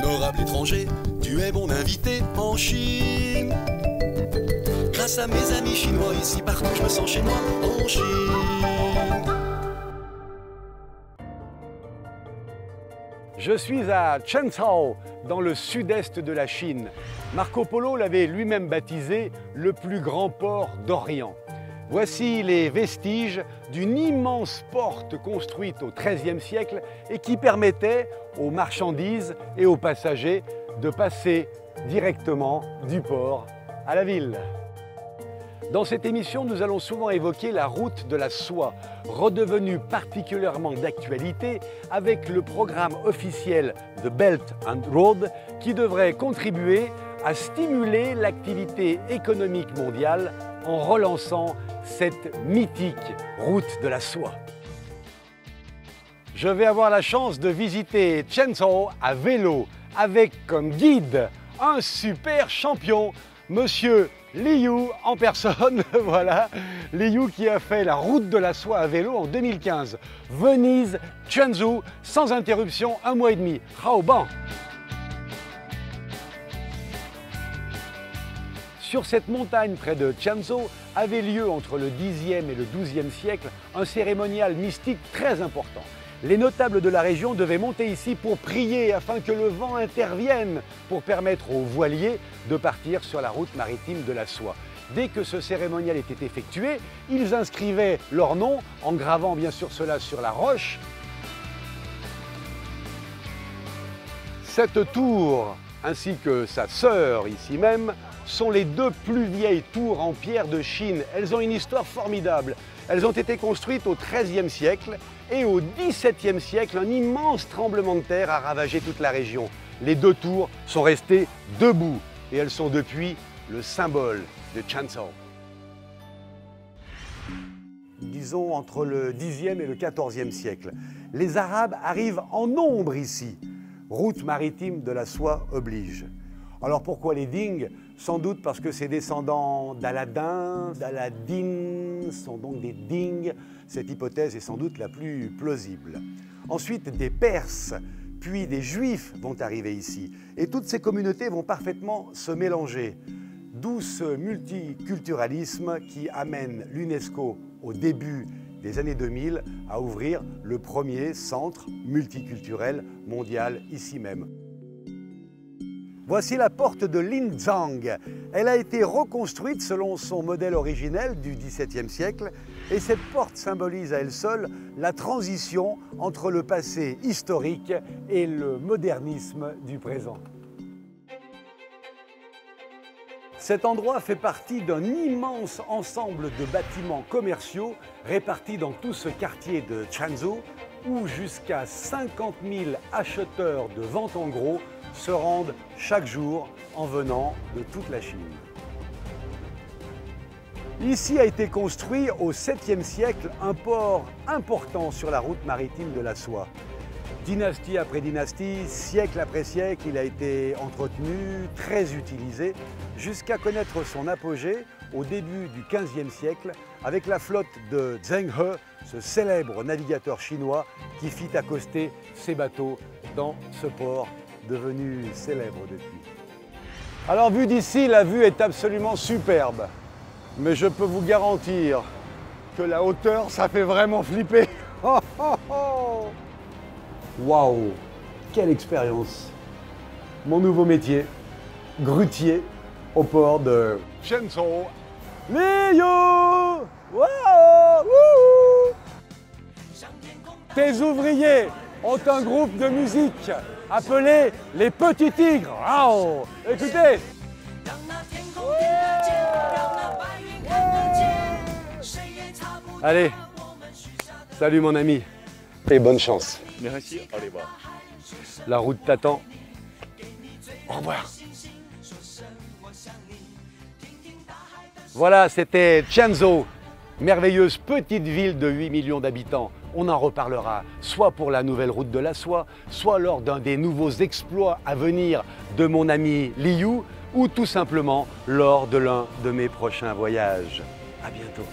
Adorable étranger, tu es mon invité en Chine. Grâce à mes amis chinois, ici partout je me sens chez moi en Chine. Je suis à Quanzhou, dans le sud-est de la Chine. Marco Polo l'avait lui-même baptisé le plus grand port d'Orient. Voici les vestiges d'une immense porte construite au XIIIe siècle et qui permettait aux marchandises et aux passagers de passer directement du port à la ville. Dans cette émission, nous allons souvent évoquer la route de la soie, redevenue particulièrement d'actualité avec le programme officiel The Belt and Road qui devrait contribuer à stimuler l'activité économique mondiale en relançant cette mythique route de la soie. Je vais avoir la chance de visiter Quanzhou à vélo avec comme guide un super champion, Monsieur Liu en personne, voilà, Liu qui a fait la route de la soie à vélo en 2015. Venise, Quanzhou, sans interruption, 1 mois et demi. Haoban. Sur cette montagne près de Quanzhou avait lieu entre le Xe et le XIIe siècle un cérémonial mystique très important. Les notables de la région devaient monter ici pour prier afin que le vent intervienne pour permettre aux voiliers de partir sur la route maritime de la soie. Dès que ce cérémonial était effectué, ils inscrivaient leur nom en gravant bien sûr cela sur la roche. Cette tour ainsi que sa sœur ici même sont les deux plus vieilles tours en pierre de Chine. Elles ont une histoire formidable. Elles ont été construites au XIIIe siècle et au XVIIe siècle, un immense tremblement de terre a ravagé toute la région. Les deux tours sont restées debout et elles sont depuis le symbole de Quanzhou. Disons entre le Xe et le XIVe siècle. Les Arabes arrivent en nombre ici. Route maritime de la soie oblige. Alors pourquoi les Ding? Sans doute parce que ces descendants d'Aladin, d'Aladin sont donc des Ding. Cette hypothèse est sans doute la plus plausible. Ensuite, des Perses, puis des Juifs vont arriver ici. Et toutes ces communautés vont parfaitement se mélanger. D'où ce multiculturalisme qui amène l'UNESCO au début des années 2000 à ouvrir le premier centre multiculturel mondial ici même. Voici la porte de Linzang. Elle a été reconstruite selon son modèle originel du XVIIe siècle et cette porte symbolise à elle seule la transition entre le passé historique et le modernisme du présent. Cet endroit fait partie d'un immense ensemble de bâtiments commerciaux répartis dans tout ce quartier de Quanzhou où jusqu'à 50 000 acheteurs de vente en gros se rendent chaque jour en venant de toute la Chine. Ici a été construit au 7e siècle un port important sur la route maritime de la soie. Dynastie après dynastie, siècle après siècle, il a été entretenu, très utilisé, jusqu'à connaître son apogée au début du XVe siècle avec la flotte de Zheng He, ce célèbre navigateur chinois qui fit accoster ses bateaux dans ce port devenu célèbre depuis. Alors vu d'ici, la vue est absolument superbe, mais je peux vous garantir que la hauteur, ça fait vraiment flipper. Waouh, quelle expérience! Mon nouveau métier, grutier au port de Quanzhou. Liu! Wow! Tes ouvriers ont un groupe de musique appelé les Petits Tigres. Wow! Écoutez! Allez, salut mon ami et bonne chance. Merci, allez voir. La route t'attend. Au revoir. Voilà, c'était Quanzhou, merveilleuse petite ville de 8 millions d'habitants. On en reparlera, soit pour la nouvelle route de la soie, soit lors d'un des nouveaux exploits à venir de mon ami Liu, ou tout simplement lors de l'un de mes prochains voyages. À bientôt.